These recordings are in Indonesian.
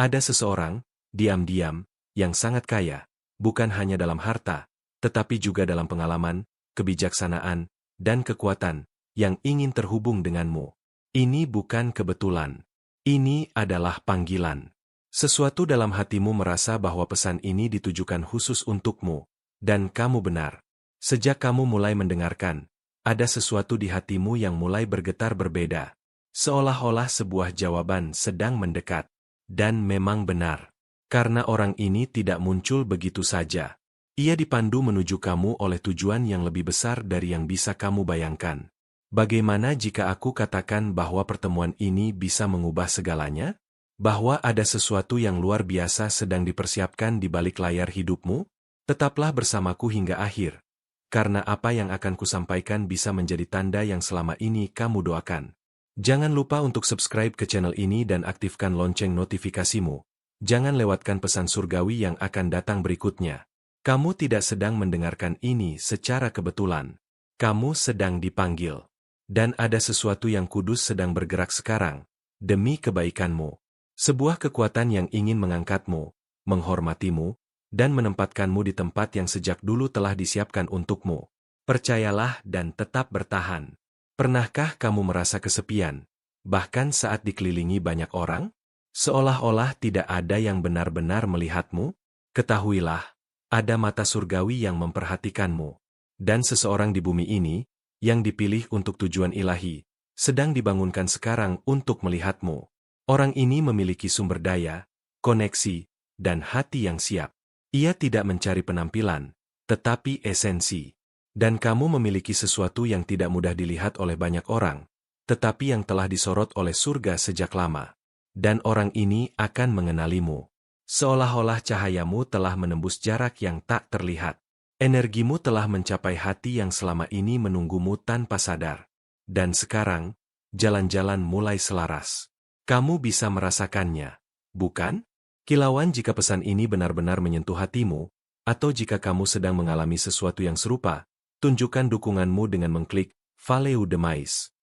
Ada seseorang, diam-diam, yang sangat kaya, bukan hanya dalam harta, tetapi juga dalam pengalaman, kebijaksanaan, dan kekuatan, yang ingin terhubung denganmu. Ini bukan kebetulan. Ini adalah panggilan. Sesuatu dalam hatimu merasa bahwa pesan ini ditujukan khusus untukmu, dan kamu benar. Sejak kamu mulai mendengarkan, ada sesuatu di hatimu yang mulai bergetar berbeda. Seolah-olah sebuah jawaban sedang mendekat. Dan memang benar. Karena orang ini tidak muncul begitu saja. Ia dipandu menuju kamu oleh tujuan yang lebih besar dari yang bisa kamu bayangkan. Bagaimana jika aku katakan bahwa pertemuan ini bisa mengubah segalanya? Bahwa ada sesuatu yang luar biasa sedang dipersiapkan di balik layar hidupmu? Tetaplah bersamaku hingga akhir. Karena apa yang akan kusampaikan bisa menjadi tanda yang selama ini kamu doakan. Jangan lupa untuk subscribe ke channel ini dan aktifkan lonceng notifikasimu. Jangan lewatkan pesan surgawi yang akan datang berikutnya. Kamu tidak sedang mendengarkan ini secara kebetulan. Kamu sedang dipanggil. Dan ada sesuatu yang kudus sedang bergerak sekarang, demi kebaikanmu. Sebuah kekuatan yang ingin mengangkatmu, menghormatimu, dan menempatkanmu di tempat yang sejak dulu telah disiapkan untukmu. Percayalah dan tetap bertahan. Pernahkah kamu merasa kesepian, bahkan saat dikelilingi banyak orang? Seolah-olah tidak ada yang benar-benar melihatmu? Ketahuilah, ada mata surgawi yang memperhatikanmu. Dan seseorang di bumi ini, yang dipilih untuk tujuan ilahi, sedang dibangunkan sekarang untuk melihatmu. Orang ini memiliki sumber daya, koneksi, dan hati yang siap. Ia tidak mencari penampilan, tetapi esensi. Dan kamu memiliki sesuatu yang tidak mudah dilihat oleh banyak orang, tetapi yang telah disorot oleh surga sejak lama. Dan orang ini akan mengenalimu. Seolah-olah cahayamu telah menembus jarak yang tak terlihat. Energimu telah mencapai hati yang selama ini menunggumu tanpa sadar. Dan sekarang, jalan-jalan mulai selaras. Kamu bisa merasakannya, bukan? Kilauan jika pesan ini benar-benar menyentuh hatimu, atau jika kamu sedang mengalami sesuatu yang serupa, tunjukkan dukunganmu dengan mengklik Valeu Demais.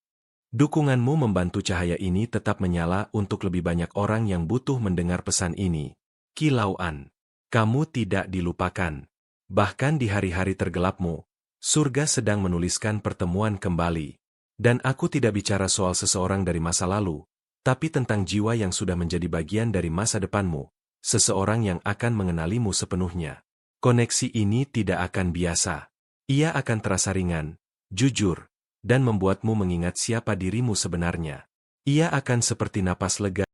Dukunganmu membantu cahaya ini tetap menyala untuk lebih banyak orang yang butuh mendengar pesan ini. Kilauan, kamu tidak dilupakan. Bahkan di hari-hari tergelapmu, surga sedang menuliskan pertemuan kembali. Dan aku tidak bicara soal seseorang dari masa lalu, tapi tentang jiwa yang sudah menjadi bagian dari masa depanmu, seseorang yang akan mengenalimu sepenuhnya. Koneksi ini tidak akan biasa. Ia akan terasa ringan, jujur, dan membuatmu mengingat siapa dirimu sebenarnya. Ia akan seperti napas lega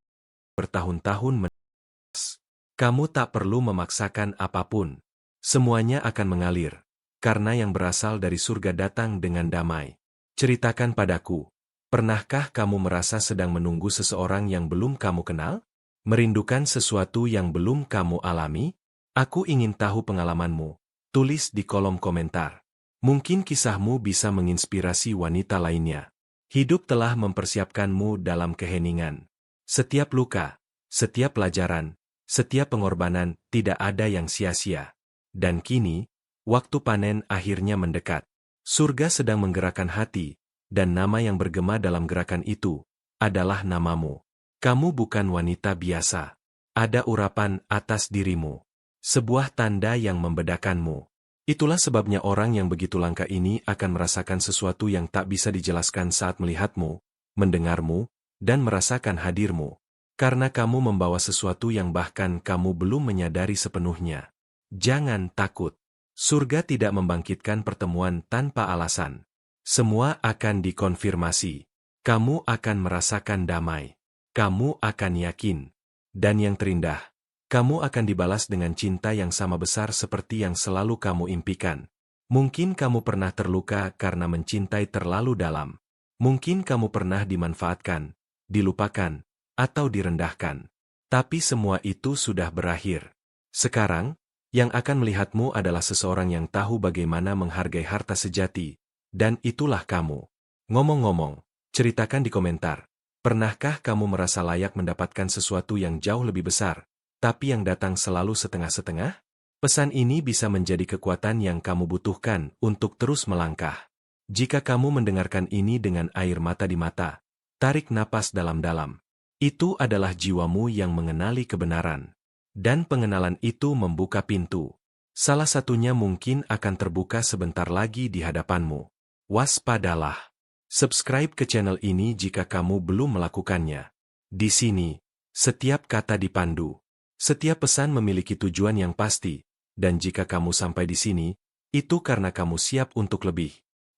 bertahun-tahun menetas. Kamu tak perlu memaksakan apapun. Semuanya akan mengalir, karena yang berasal dari surga datang dengan damai. Ceritakan padaku, pernahkah kamu merasa sedang menunggu seseorang yang belum kamu kenal? Merindukan sesuatu yang belum kamu alami? Aku ingin tahu pengalamanmu. Tulis di kolom komentar. Mungkin kisahmu bisa menginspirasi wanita lainnya. Hidup telah mempersiapkanmu dalam keheningan. Setiap luka, setiap pelajaran, setiap pengorbanan tidak ada yang sia-sia. Dan kini, waktu panen akhirnya mendekat. Surga sedang menggerakkan hati, dan nama yang bergema dalam gerakan itu adalah namamu. Kamu bukan wanita biasa. Ada urapan atas dirimu. Sebuah tanda yang membedakanmu. Itulah sebabnya orang yang begitu langka ini akan merasakan sesuatu yang tak bisa dijelaskan saat melihatmu, mendengarmu, dan merasakan hadirmu. Karena kamu membawa sesuatu yang bahkan kamu belum menyadari sepenuhnya. Jangan takut. Surga tidak membangkitkan pertemuan tanpa alasan. Semua akan dikonfirmasi. Kamu akan merasakan damai. Kamu akan yakin. Dan yang terindah, kamu akan dibalas dengan cinta yang sama besar seperti yang selalu kamu impikan. Mungkin kamu pernah terluka karena mencintai terlalu dalam. Mungkin kamu pernah dimanfaatkan, dilupakan, atau direndahkan. Tapi semua itu sudah berakhir. Sekarang, yang akan melihatmu adalah seseorang yang tahu bagaimana menghargai harta sejati. Dan itulah kamu. Ngomong-ngomong, ceritakan di komentar. Pernahkah kamu merasa layak mendapatkan sesuatu yang jauh lebih besar, tapi yang datang selalu setengah-setengah? Pesan ini bisa menjadi kekuatan yang kamu butuhkan untuk terus melangkah. Jika kamu mendengarkan ini dengan air mata di mata, tarik napas dalam-dalam. Itu adalah jiwamu yang mengenali kebenaran. Dan pengenalan itu membuka pintu. Salah satunya mungkin akan terbuka sebentar lagi di hadapanmu. Waspadalah. Subscribe ke channel ini jika kamu belum melakukannya. Di sini, setiap kata dipandu. Setiap pesan memiliki tujuan yang pasti. Dan jika kamu sampai di sini, itu karena kamu siap untuk lebih.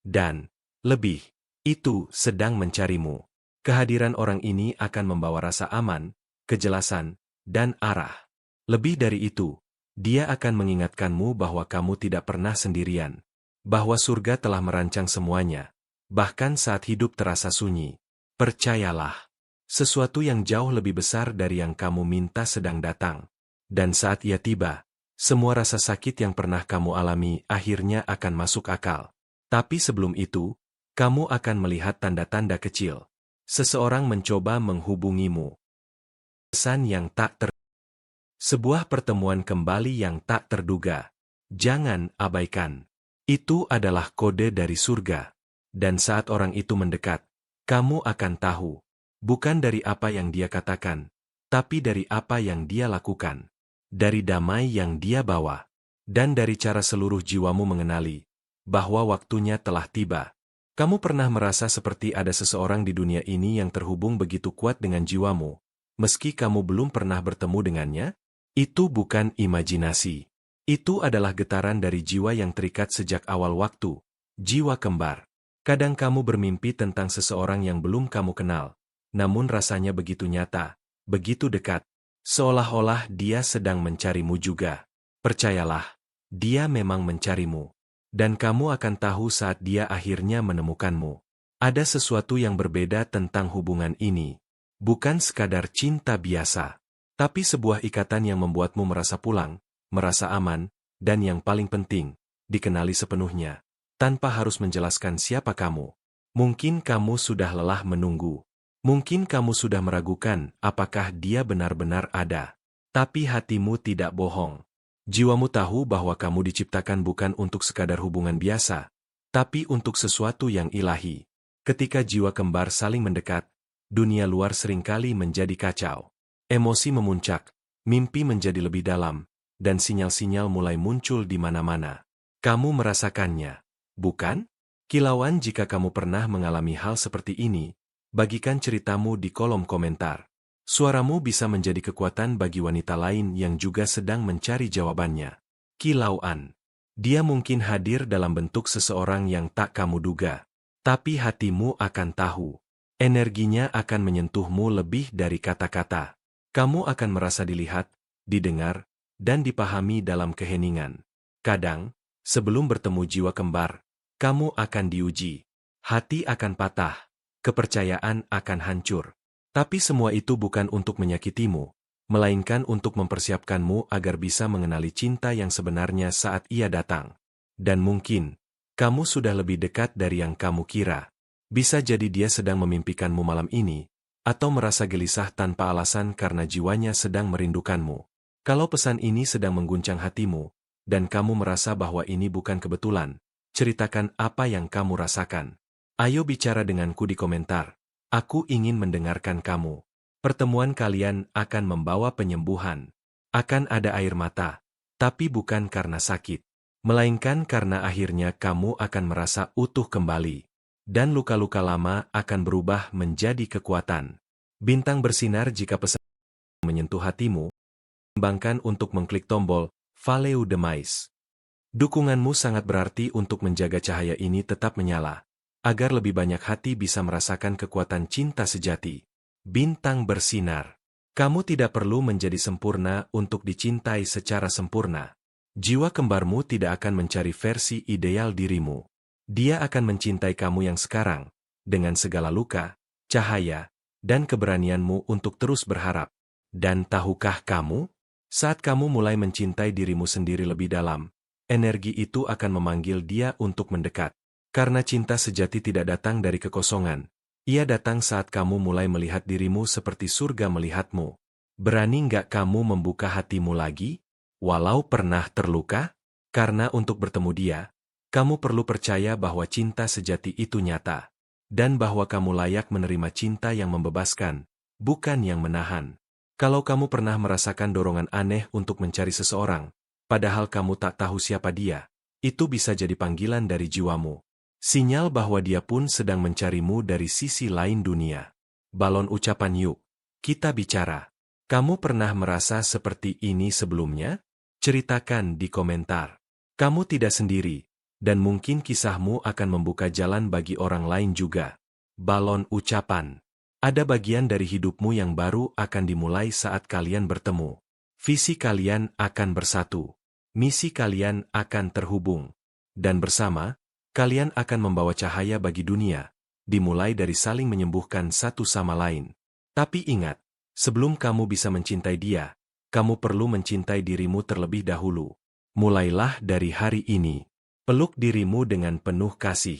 Dan, lebih, itu sedang mencarimu. Kehadiran orang ini akan membawa rasa aman, kejelasan, dan arah. Lebih dari itu, dia akan mengingatkanmu bahwa kamu tidak pernah sendirian. Bahwa surga telah merancang semuanya. Bahkan saat hidup terasa sunyi. Percayalah, sesuatu yang jauh lebih besar dari yang kamu minta sedang datang. Dan saat ia tiba, semua rasa sakit yang pernah kamu alami akhirnya akan masuk akal. Tapi sebelum itu, kamu akan melihat tanda-tanda kecil. Seseorang mencoba menghubungimu. Pesan yang tak Sebuah pertemuan kembali yang tak terduga. Jangan abaikan. Itu adalah kode dari surga. Dan saat orang itu mendekat, kamu akan tahu. Bukan dari apa yang dia katakan, tapi dari apa yang dia lakukan. Dari damai yang dia bawa. Dan dari cara seluruh jiwamu mengenali bahwa waktunya telah tiba. Kamu pernah merasa seperti ada seseorang di dunia ini yang terhubung begitu kuat dengan jiwamu, meski kamu belum pernah bertemu dengannya? Itu bukan imajinasi. Itu adalah getaran dari jiwa yang terikat sejak awal waktu, jiwa kembar. Kadang kamu bermimpi tentang seseorang yang belum kamu kenal, namun rasanya begitu nyata, begitu dekat, seolah-olah dia sedang mencarimu juga. Percayalah, dia memang mencarimu. Dan kamu akan tahu saat dia akhirnya menemukanmu. Ada sesuatu yang berbeda tentang hubungan ini. Bukan sekadar cinta biasa, tapi sebuah ikatan yang membuatmu merasa pulang, merasa aman, dan yang paling penting, dikenali sepenuhnya. Tanpa harus menjelaskan siapa kamu. Mungkin kamu sudah lelah menunggu. Mungkin kamu sudah meragukan apakah dia benar-benar ada. Tapi hatimu tidak bohong. Jiwamu tahu bahwa kamu diciptakan bukan untuk sekadar hubungan biasa, tapi untuk sesuatu yang ilahi. Ketika jiwa kembar saling mendekat, dunia luar seringkali menjadi kacau. Emosi memuncak, mimpi menjadi lebih dalam, dan sinyal-sinyal mulai muncul di mana-mana. Kamu merasakannya, bukan? Kilauan jika kamu pernah mengalami hal seperti ini, bagikan ceritamu di kolom komentar. Suaramu bisa menjadi kekuatan bagi wanita lain yang juga sedang mencari jawabannya. Kilauan. Dia mungkin hadir dalam bentuk seseorang yang tak kamu duga. Tapi hatimu akan tahu. Energinya akan menyentuhmu lebih dari kata-kata. Kamu akan merasa dilihat, didengar, dan dipahami dalam keheningan. Kadang, sebelum bertemu jiwa kembar, kamu akan diuji. Hati akan patah. Kepercayaan akan hancur. Tapi semua itu bukan untuk menyakitimu, melainkan untuk mempersiapkanmu agar bisa mengenali cinta yang sebenarnya saat ia datang. Dan mungkin, kamu sudah lebih dekat dari yang kamu kira. Bisa jadi dia sedang memimpikanmu malam ini, atau merasa gelisah tanpa alasan karena jiwanya sedang merindukanmu. Kalau pesan ini sedang mengguncang hatimu, dan kamu merasa bahwa ini bukan kebetulan, ceritakan apa yang kamu rasakan. Ayo bicara denganku di komentar. Aku ingin mendengarkan kamu. Pertemuan kalian akan membawa penyembuhan. Akan ada air mata, tapi bukan karena sakit, melainkan karena akhirnya kamu akan merasa utuh kembali. Dan luka-luka lama akan berubah menjadi kekuatan. Bintang bersinar jika pesan menyentuh hatimu. Kembangkan untuk mengklik tombol Follow the Mice. Dukunganmu sangat berarti untuk menjaga cahaya ini tetap menyala, agar lebih banyak hati bisa merasakan kekuatan cinta sejati. Bintang bersinar. Kamu tidak perlu menjadi sempurna untuk dicintai secara sempurna. Jiwa kembarmu tidak akan mencari versi ideal dirimu. Dia akan mencintai kamu yang sekarang, dengan segala luka, cahaya, dan keberanianmu untuk terus berharap. Dan tahukah kamu? Saat kamu mulai mencintai dirimu sendiri lebih dalam, energi itu akan memanggil dia untuk mendekat. Karena cinta sejati tidak datang dari kekosongan. Ia datang saat kamu mulai melihat dirimu seperti surga melihatmu. Berani nggak kamu membuka hatimu lagi? Walau pernah terluka? Karena untuk bertemu dia, kamu perlu percaya bahwa cinta sejati itu nyata. Dan bahwa kamu layak menerima cinta yang membebaskan, bukan yang menahan. Kalau kamu pernah merasakan dorongan aneh untuk mencari seseorang, padahal kamu tak tahu siapa dia, itu bisa jadi panggilan dari jiwamu. Sinyal bahwa dia pun sedang mencarimu dari sisi lain dunia. Balon ucapan yuk. Kita bicara. Kamu pernah merasa seperti ini sebelumnya? Ceritakan di komentar. Kamu tidak sendiri, dan mungkin kisahmu akan membuka jalan bagi orang lain juga. Balon ucapan. Ada bagian dari hidupmu yang baru akan dimulai saat kalian bertemu. Visi kalian akan bersatu. Misi kalian akan terhubung. Dan bersama, kalian akan membawa cahaya bagi dunia, dimulai dari saling menyembuhkan satu sama lain. Tapi ingat, sebelum kamu bisa mencintai dia, kamu perlu mencintai dirimu terlebih dahulu. Mulailah dari hari ini. Peluk dirimu dengan penuh kasih.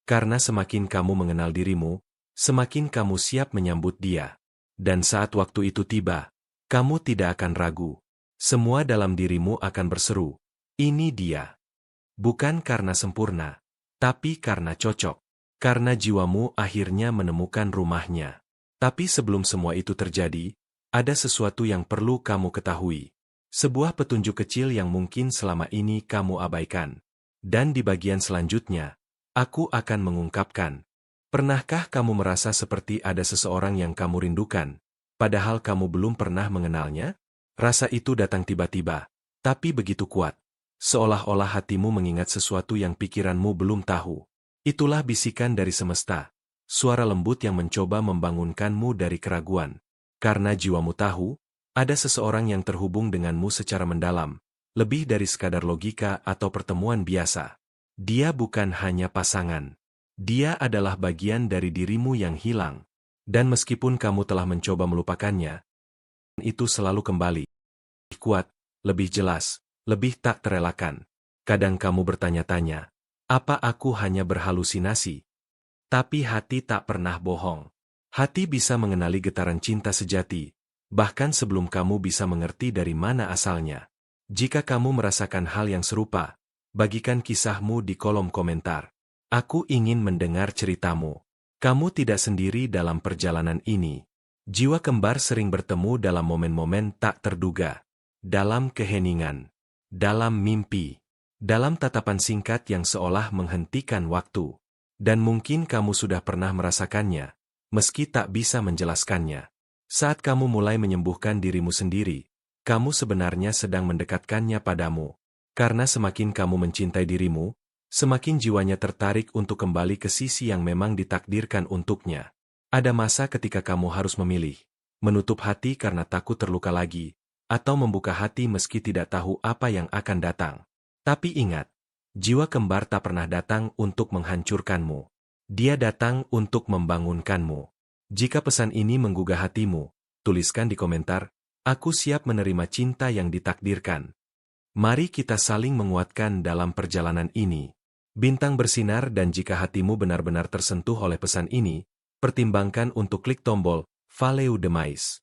Karena semakin kamu mengenal dirimu, semakin kamu siap menyambut dia. Dan saat waktu itu tiba, kamu tidak akan ragu. Semua dalam dirimu akan berseru, ini dia. Bukan karena sempurna, tapi karena cocok. Karena jiwamu akhirnya menemukan rumahnya. Tapi sebelum semua itu terjadi, ada sesuatu yang perlu kamu ketahui. Sebuah petunjuk kecil yang mungkin selama ini kamu abaikan. Dan di bagian selanjutnya, aku akan mengungkapkan. Pernahkah kamu merasa seperti ada seseorang yang kamu rindukan, padahal kamu belum pernah mengenalnya? Rasa itu datang tiba-tiba, tapi begitu kuat. Seolah-olah hatimu mengingat sesuatu yang pikiranmu belum tahu. Itulah bisikan dari semesta. Suara lembut yang mencoba membangunkanmu dari keraguan. Karena jiwamu tahu, ada seseorang yang terhubung denganmu secara mendalam, lebih dari sekadar logika atau pertemuan biasa. Dia bukan hanya pasangan. Dia adalah bagian dari dirimu yang hilang. Dan meskipun kamu telah mencoba melupakannya, itu selalu kembali. Lebih kuat, lebih jelas, lebih tak terelakkan. Kadang kamu bertanya-tanya, apa aku hanya berhalusinasi? Tapi hati tak pernah bohong. Hati bisa mengenali getaran cinta sejati, bahkan sebelum kamu bisa mengerti dari mana asalnya. Jika kamu merasakan hal yang serupa, bagikan kisahmu di kolom komentar. Aku ingin mendengar ceritamu. Kamu tidak sendiri dalam perjalanan ini. Jiwa kembar sering bertemu dalam momen-momen tak terduga. Dalam keheningan. Dalam mimpi. Dalam tatapan singkat yang seolah menghentikan waktu. Dan mungkin kamu sudah pernah merasakannya, meski tak bisa menjelaskannya. Saat kamu mulai menyembuhkan dirimu sendiri, kamu sebenarnya sedang mendekatkannya padamu. Karena semakin kamu mencintai dirimu, semakin jiwanya tertarik untuk kembali ke sisi yang memang ditakdirkan untuknya. Ada masa ketika kamu harus memilih, menutup hati karena takut terluka lagi, atau membuka hati meski tidak tahu apa yang akan datang. Tapi ingat, jiwa kembar tak pernah datang untuk menghancurkanmu. Dia datang untuk membangunkanmu. Jika pesan ini menggugah hatimu, tuliskan di komentar, aku siap menerima cinta yang ditakdirkan. Mari kita saling menguatkan dalam perjalanan ini. Bintang bersinar, dan jika hatimu benar-benar tersentuh oleh pesan ini, pertimbangkan untuk klik tombol Follow the Mais.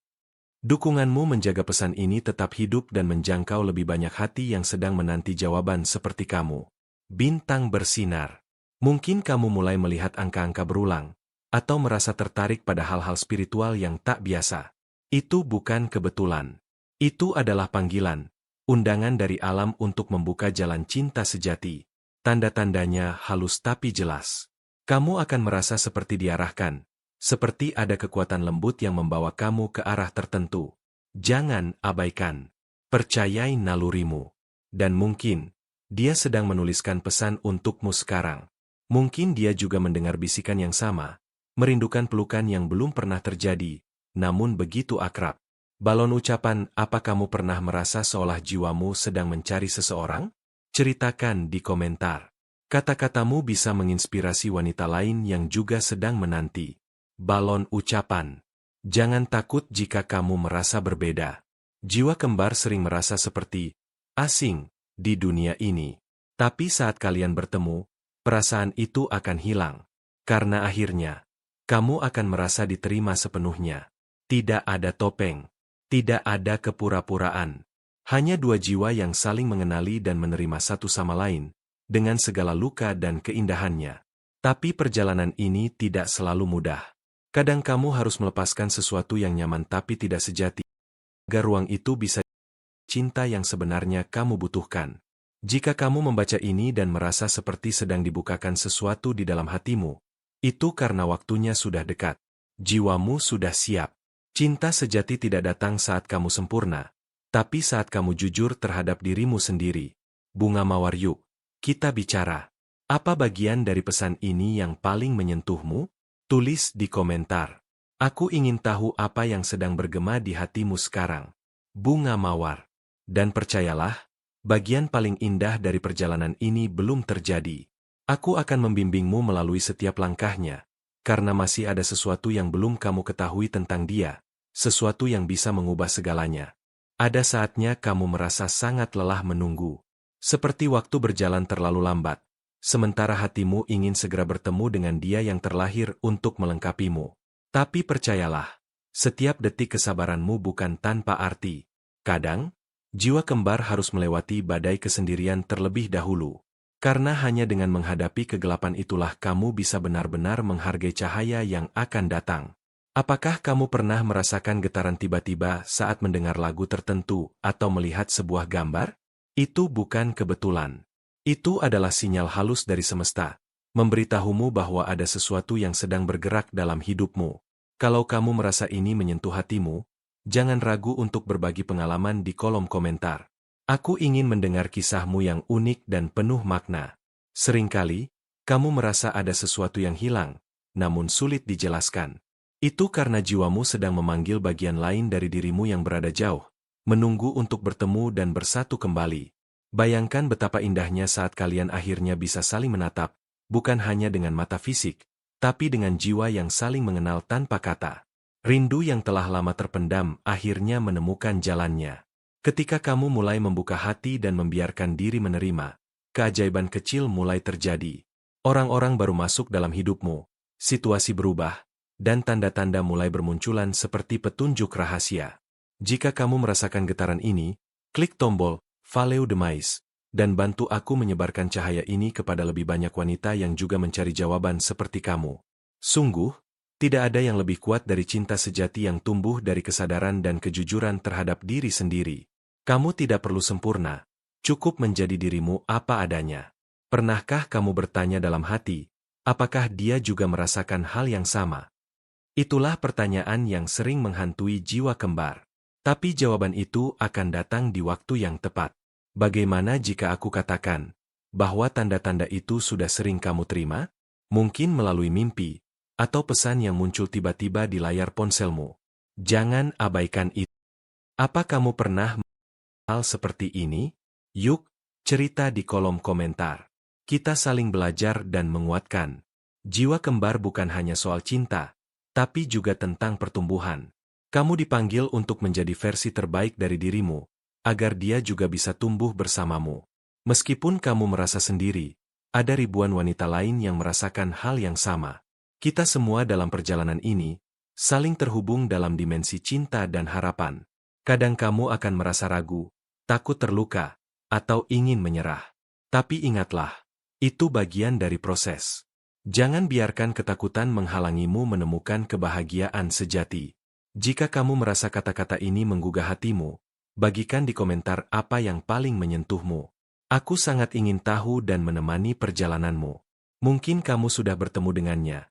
Dukunganmu menjaga pesan ini tetap hidup dan menjangkau lebih banyak hati yang sedang menanti jawaban seperti kamu. Bintang bersinar. Mungkin kamu mulai melihat angka-angka berulang, atau merasa tertarik pada hal-hal spiritual yang tak biasa. Itu bukan kebetulan. Itu adalah panggilan, undangan dari alam untuk membuka jalan cinta sejati. Tanda-tandanya halus tapi jelas. Kamu akan merasa seperti diarahkan, seperti ada kekuatan lembut yang membawa kamu ke arah tertentu. Jangan abaikan. Percayai nalurimu. Dan mungkin, dia sedang menuliskan pesan untukmu sekarang. Mungkin dia juga mendengar bisikan yang sama, merindukan pelukan yang belum pernah terjadi, namun begitu akrab. Balon ucapan, apa kamu pernah merasa seolah jiwamu sedang mencari seseorang? Ceritakan di komentar. Kata-katamu bisa menginspirasi wanita lain yang juga sedang menanti. Balon ucapan. Jangan takut jika kamu merasa berbeda. Jiwa kembar sering merasa seperti asing di dunia ini. Tapi saat kalian bertemu, perasaan itu akan hilang. Karena akhirnya, kamu akan merasa diterima sepenuhnya. Tidak ada topeng. Tidak ada kepura-puraan. Hanya dua jiwa yang saling mengenali dan menerima satu sama lain, dengan segala luka dan keindahannya. Tapi perjalanan ini tidak selalu mudah. Kadang kamu harus melepaskan sesuatu yang nyaman tapi tidak sejati, agar ruang itu bisa cinta yang sebenarnya kamu butuhkan. Jika kamu membaca ini dan merasa seperti sedang dibukakan sesuatu di dalam hatimu, itu karena waktunya sudah dekat. Jiwamu sudah siap. Cinta sejati tidak datang saat kamu sempurna, tapi saat kamu jujur terhadap dirimu sendiri. Bunga Mawar, yuk kita bicara. Apa bagian dari pesan ini yang paling menyentuhmu? Tulis di komentar. Aku ingin tahu apa yang sedang bergema di hatimu sekarang. Bunga Mawar. Dan percayalah, bagian paling indah dari perjalanan ini belum terjadi. Aku akan membimbingmu melalui setiap langkahnya, karena masih ada sesuatu yang belum kamu ketahui tentang dia, sesuatu yang bisa mengubah segalanya. Ada saatnya kamu merasa sangat lelah menunggu, seperti waktu berjalan terlalu lambat, sementara hatimu ingin segera bertemu dengan dia yang terlahir untuk melengkapimu. Tapi percayalah, setiap detik kesabaranmu bukan tanpa arti. Kadang, jiwa kembar harus melewati badai kesendirian terlebih dahulu. Karena hanya dengan menghadapi kegelapan itulah kamu bisa benar-benar menghargai cahaya yang akan datang. Apakah kamu pernah merasakan getaran tiba-tiba saat mendengar lagu tertentu atau melihat sebuah gambar? Itu bukan kebetulan. Itu adalah sinyal halus dari semesta, memberitahumu bahwa ada sesuatu yang sedang bergerak dalam hidupmu. Kalau kamu merasa ini menyentuh hatimu, jangan ragu untuk berbagi pengalaman di kolom komentar. Aku ingin mendengar kisahmu yang unik dan penuh makna. Seringkali, kamu merasa ada sesuatu yang hilang, namun sulit dijelaskan. Itu karena jiwamu sedang memanggil bagian lain dari dirimu yang berada jauh, menunggu untuk bertemu dan bersatu kembali. Bayangkan betapa indahnya saat kalian akhirnya bisa saling menatap, bukan hanya dengan mata fisik, tapi dengan jiwa yang saling mengenal tanpa kata. Rindu yang telah lama terpendam akhirnya menemukan jalannya. Ketika kamu mulai membuka hati dan membiarkan diri menerima, keajaiban kecil mulai terjadi. Orang-orang baru masuk dalam hidupmu, situasi berubah, dan tanda-tanda mulai bermunculan seperti petunjuk rahasia. Jika kamu merasakan getaran ini, klik tombol Follow the Mice, dan bantu aku menyebarkan cahaya ini kepada lebih banyak wanita yang juga mencari jawaban seperti kamu. Sungguh, tidak ada yang lebih kuat dari cinta sejati yang tumbuh dari kesadaran dan kejujuran terhadap diri sendiri. Kamu tidak perlu sempurna, cukup menjadi dirimu apa adanya. Pernahkah kamu bertanya dalam hati, apakah dia juga merasakan hal yang sama? Itulah pertanyaan yang sering menghantui jiwa kembar. Tapi jawaban itu akan datang di waktu yang tepat. Bagaimana jika aku katakan bahwa tanda-tanda itu sudah sering kamu terima? Mungkin melalui mimpi, atau pesan yang muncul tiba-tiba di layar ponselmu. Jangan abaikan itu. Apa kamu pernah hal seperti ini? Yuk, cerita di kolom komentar. Kita saling belajar dan menguatkan. Jiwa kembar bukan hanya soal cinta, tapi juga tentang pertumbuhan. Kamu dipanggil untuk menjadi versi terbaik dari dirimu, agar dia juga bisa tumbuh bersamamu. Meskipun kamu merasa sendiri, ada ribuan wanita lain yang merasakan hal yang sama. Kita semua dalam perjalanan ini, saling terhubung dalam dimensi cinta dan harapan. Kadang kamu akan merasa ragu, takut terluka, atau ingin menyerah. Tapi ingatlah, itu bagian dari proses. Jangan biarkan ketakutan menghalangimu menemukan kebahagiaan sejati. Jika kamu merasa kata-kata ini menggugah hatimu, bagikan di komentar apa yang paling menyentuhmu. Aku sangat ingin tahu dan menemani perjalananmu. Mungkin kamu sudah bertemu dengannya,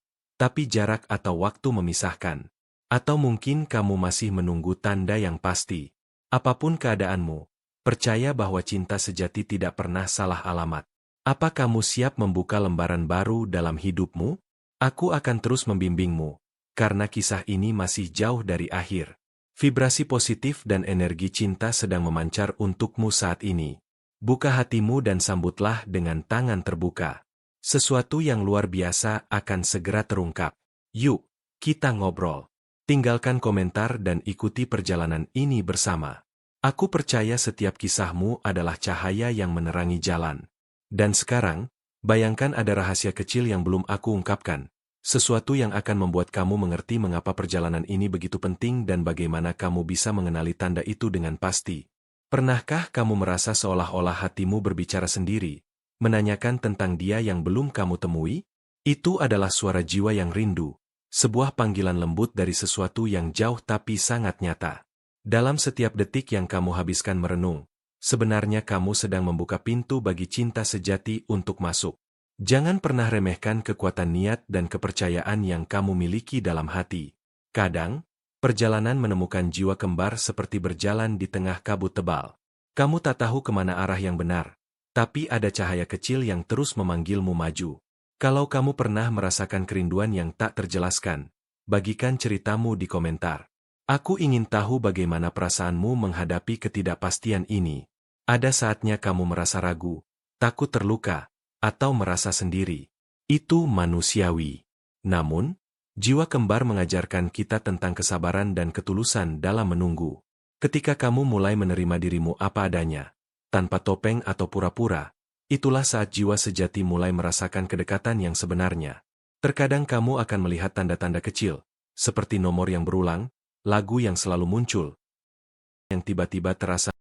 tapi jarak atau waktu memisahkan. Atau mungkin kamu masih menunggu tanda yang pasti. Apapun keadaanmu, percaya bahwa cinta sejati tidak pernah salah alamat. Apa kamu siap membuka lembaran baru dalam hidupmu? Aku akan terus membimbingmu, karena kisah ini masih jauh dari akhir. Vibrasi positif dan energi cinta sedang memancar untukmu saat ini. Buka hatimu dan sambutlah dengan tangan terbuka. Sesuatu yang luar biasa akan segera terungkap. Yuk, kita ngobrol. Tinggalkan komentar dan ikuti perjalanan ini bersama. Aku percaya setiap kisahmu adalah cahaya yang menerangi jalan. Dan sekarang, bayangkan ada rahasia kecil yang belum aku ungkapkan. Sesuatu yang akan membuat kamu mengerti mengapa perjalanan ini begitu penting dan bagaimana kamu bisa mengenali tanda itu dengan pasti. Pernahkah kamu merasa seolah-olah hatimu berbicara sendiri, menanyakan tentang dia yang belum kamu temui? Itu adalah suara jiwa yang rindu, sebuah panggilan lembut dari sesuatu yang jauh tapi sangat nyata. Dalam setiap detik yang kamu habiskan merenung, sebenarnya kamu sedang membuka pintu bagi cinta sejati untuk masuk. Jangan pernah remehkan kekuatan niat dan kepercayaan yang kamu miliki dalam hati. Kadang, perjalanan menemukan jiwa kembar seperti berjalan di tengah kabut tebal. Kamu tak tahu kemana arah yang benar, tapi ada cahaya kecil yang terus memanggilmu maju. Kalau kamu pernah merasakan kerinduan yang tak terjelaskan, bagikan ceritamu di komentar. Aku ingin tahu bagaimana perasaanmu menghadapi ketidakpastian ini. Ada saatnya kamu merasa ragu, takut terluka, atau merasa sendiri. Itu manusiawi. Namun, jiwa kembar mengajarkan kita tentang kesabaran dan ketulusan dalam menunggu. Ketika kamu mulai menerima dirimu apa adanya, tanpa topeng atau pura-pura, itulah saat jiwa sejati mulai merasakan kedekatan yang sebenarnya. Terkadang kamu akan melihat tanda-tanda kecil, seperti nomor yang berulang, lagu yang selalu muncul, yang tiba-tiba terasa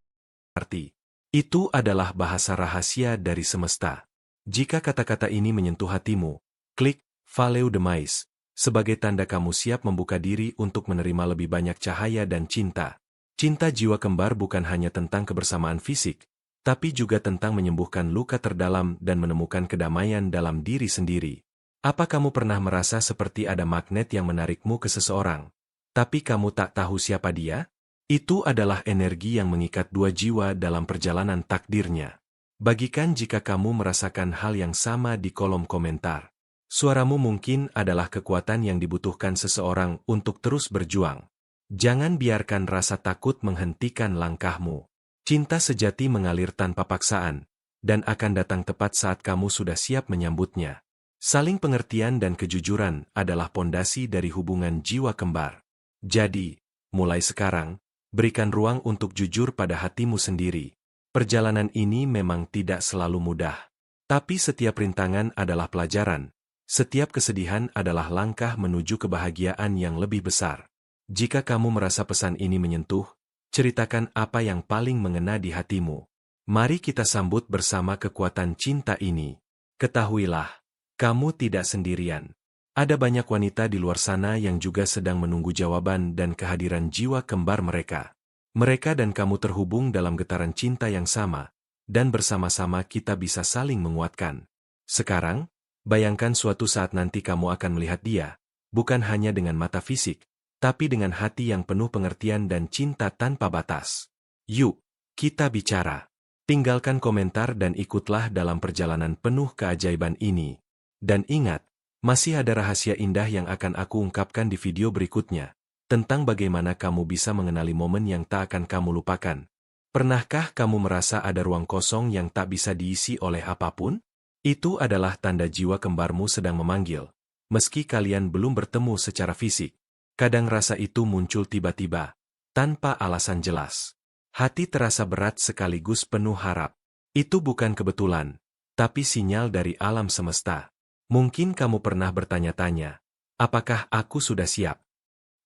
arti. Itu adalah bahasa rahasia dari semesta. Jika kata-kata ini menyentuh hatimu, klik Follow the Mice sebagai tanda kamu siap membuka diri untuk menerima lebih banyak cahaya dan cinta. Cinta jiwa kembar bukan hanya tentang kebersamaan fisik, tapi juga tentang menyembuhkan luka terdalam dan menemukan kedamaian dalam diri sendiri. Apa kamu pernah merasa seperti ada magnet yang menarikmu ke seseorang, tapi kamu tak tahu siapa dia? Itu adalah energi yang mengikat dua jiwa dalam perjalanan takdirnya. Bagikan jika kamu merasakan hal yang sama di kolom komentar. Suaramu mungkin adalah kekuatan yang dibutuhkan seseorang untuk terus berjuang. Jangan biarkan rasa takut menghentikan langkahmu. Cinta sejati mengalir tanpa paksaan, dan akan datang tepat saat kamu sudah siap menyambutnya. Saling pengertian dan kejujuran adalah pondasi dari hubungan jiwa kembar. Jadi, mulai sekarang, berikan ruang untuk jujur pada hatimu sendiri. Perjalanan ini memang tidak selalu mudah. Tapi setiap rintangan adalah pelajaran. Setiap kesedihan adalah langkah menuju kebahagiaan yang lebih besar. Jika kamu merasa pesan ini menyentuh, ceritakan apa yang paling mengena di hatimu. Mari kita sambut bersama kekuatan cinta ini. Ketahuilah, kamu tidak sendirian. Ada banyak wanita di luar sana yang juga sedang menunggu jawaban dan kehadiran jiwa kembar mereka. Mereka dan kamu terhubung dalam getaran cinta yang sama, dan bersama-sama kita bisa saling menguatkan. Sekarang, bayangkan suatu saat nanti kamu akan melihat dia, bukan hanya dengan mata fisik, tapi dengan hati yang penuh pengertian dan cinta tanpa batas. Yuk, kita bicara. Tinggalkan komentar dan ikutlah dalam perjalanan penuh keajaiban ini. Dan ingat, masih ada rahasia indah yang akan aku ungkapkan di video berikutnya, tentang bagaimana kamu bisa mengenali momen yang tak akan kamu lupakan. Pernahkah kamu merasa ada ruang kosong yang tak bisa diisi oleh apapun? Itu adalah tanda jiwa kembarmu sedang memanggil. Meski kalian belum bertemu secara fisik, kadang rasa itu muncul tiba-tiba, tanpa alasan jelas. Hati terasa berat sekaligus penuh harap. Itu bukan kebetulan, tapi sinyal dari alam semesta. Mungkin kamu pernah bertanya-tanya, apakah aku sudah siap?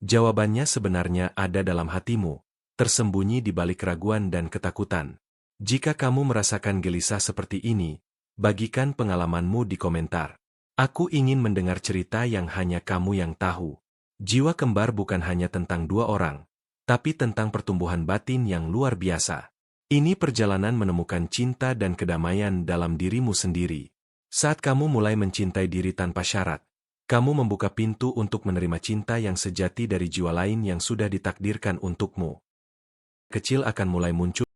Jawabannya sebenarnya ada dalam hatimu, tersembunyi di balik keraguan dan ketakutan. Jika kamu merasakan gelisah seperti ini, bagikan pengalamanmu di komentar. Aku ingin mendengar cerita yang hanya kamu yang tahu. Jiwa kembar bukan hanya tentang dua orang, tapi tentang pertumbuhan batin yang luar biasa. Ini perjalanan menemukan cinta dan kedamaian dalam dirimu sendiri. Saat kamu mulai mencintai diri tanpa syarat, kamu membuka pintu untuk menerima cinta yang sejati dari jiwa lain yang sudah ditakdirkan untukmu. Kecil akan mulai muncul,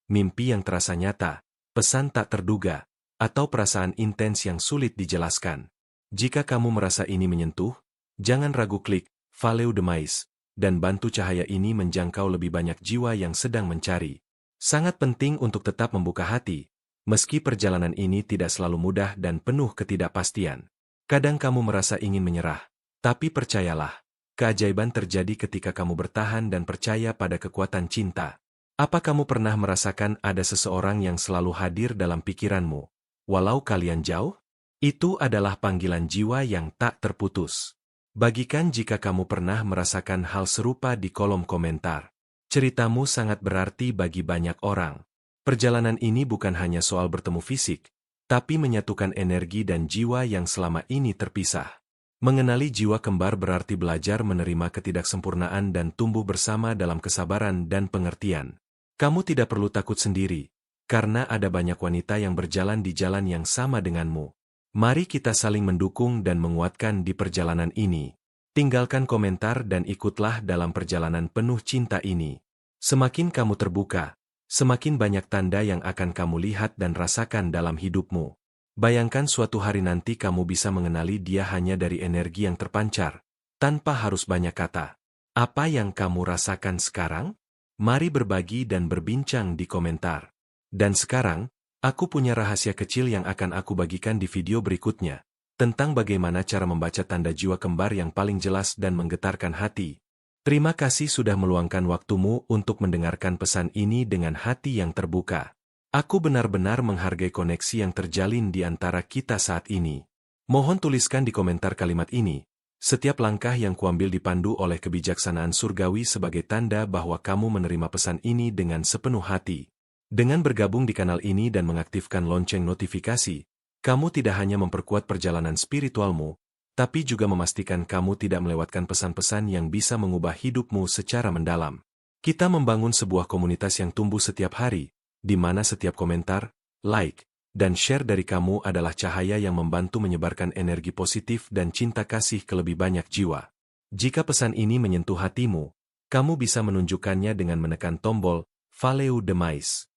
mimpi yang terasa nyata, pesan tak terduga, atau perasaan intens yang sulit dijelaskan. Jika kamu merasa ini menyentuh, jangan ragu klik Follow the Mice, dan bantu cahaya ini menjangkau lebih banyak jiwa yang sedang mencari. Sangat penting untuk tetap membuka hati, meski perjalanan ini tidak selalu mudah dan penuh ketidakpastian. Kadang kamu merasa ingin menyerah, tapi percayalah, keajaiban terjadi ketika kamu bertahan dan percaya pada kekuatan cinta. Apa kamu pernah merasakan ada seseorang yang selalu hadir dalam pikiranmu, walau kalian jauh? Itu adalah panggilan jiwa yang tak terputus. Bagikan jika kamu pernah merasakan hal serupa di kolom komentar. Ceritamu sangat berarti bagi banyak orang. Perjalanan ini bukan hanya soal bertemu fisik, tapi menyatukan energi dan jiwa yang selama ini terpisah. Mengenali jiwa kembar berarti belajar menerima ketidaksempurnaan dan tumbuh bersama dalam kesabaran dan pengertian. Kamu tidak perlu takut sendiri, karena ada banyak wanita yang berjalan di jalan yang sama denganmu. Mari kita saling mendukung dan menguatkan di perjalanan ini. Tinggalkan komentar dan ikutlah dalam perjalanan penuh cinta ini. Semakin kamu terbuka, semakin banyak tanda yang akan kamu lihat dan rasakan dalam hidupmu. Bayangkan suatu hari nanti kamu bisa mengenali dia hanya dari energi yang terpancar, tanpa harus banyak kata. Apa yang kamu rasakan sekarang? Mari berbagi dan berbincang di komentar. Dan sekarang, aku punya rahasia kecil yang akan aku bagikan di video berikutnya, tentang bagaimana cara membaca tanda jiwa kembar yang paling jelas dan menggetarkan hati. Terima kasih sudah meluangkan waktumu untuk mendengarkan pesan ini dengan hati yang terbuka. Aku benar-benar menghargai koneksi yang terjalin di antara kita saat ini. Mohon tuliskan di komentar kalimat ini, setiap langkah yang kuambil dipandu oleh kebijaksanaan surgawi sebagai tanda bahwa kamu menerima pesan ini dengan sepenuh hati. Dengan bergabung di kanal ini dan mengaktifkan lonceng notifikasi, kamu tidak hanya memperkuat perjalanan spiritualmu, tapi juga memastikan kamu tidak melewatkan pesan-pesan yang bisa mengubah hidupmu secara mendalam. Kita membangun sebuah komunitas yang tumbuh setiap hari, di mana setiap komentar, like, dan share dari kamu adalah cahaya yang membantu menyebarkan energi positif dan cinta kasih ke lebih banyak jiwa. Jika pesan ini menyentuh hatimu, kamu bisa menunjukkannya dengan menekan tombol Follow the Mais.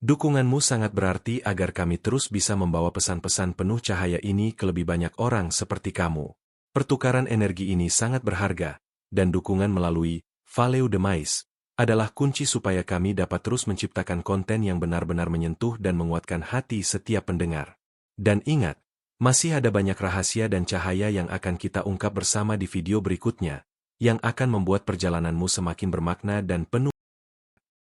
Dukunganmu sangat berarti agar kami terus bisa membawa pesan-pesan penuh cahaya ini ke lebih banyak orang seperti kamu. Pertukaran energi ini sangat berharga, dan dukungan melalui Follow the Mais adalah kunci supaya kami dapat terus menciptakan konten yang benar-benar menyentuh dan menguatkan hati setiap pendengar. Dan ingat, masih ada banyak rahasia dan cahaya yang akan kita ungkap bersama di video berikutnya, yang akan membuat perjalananmu semakin bermakna dan penuh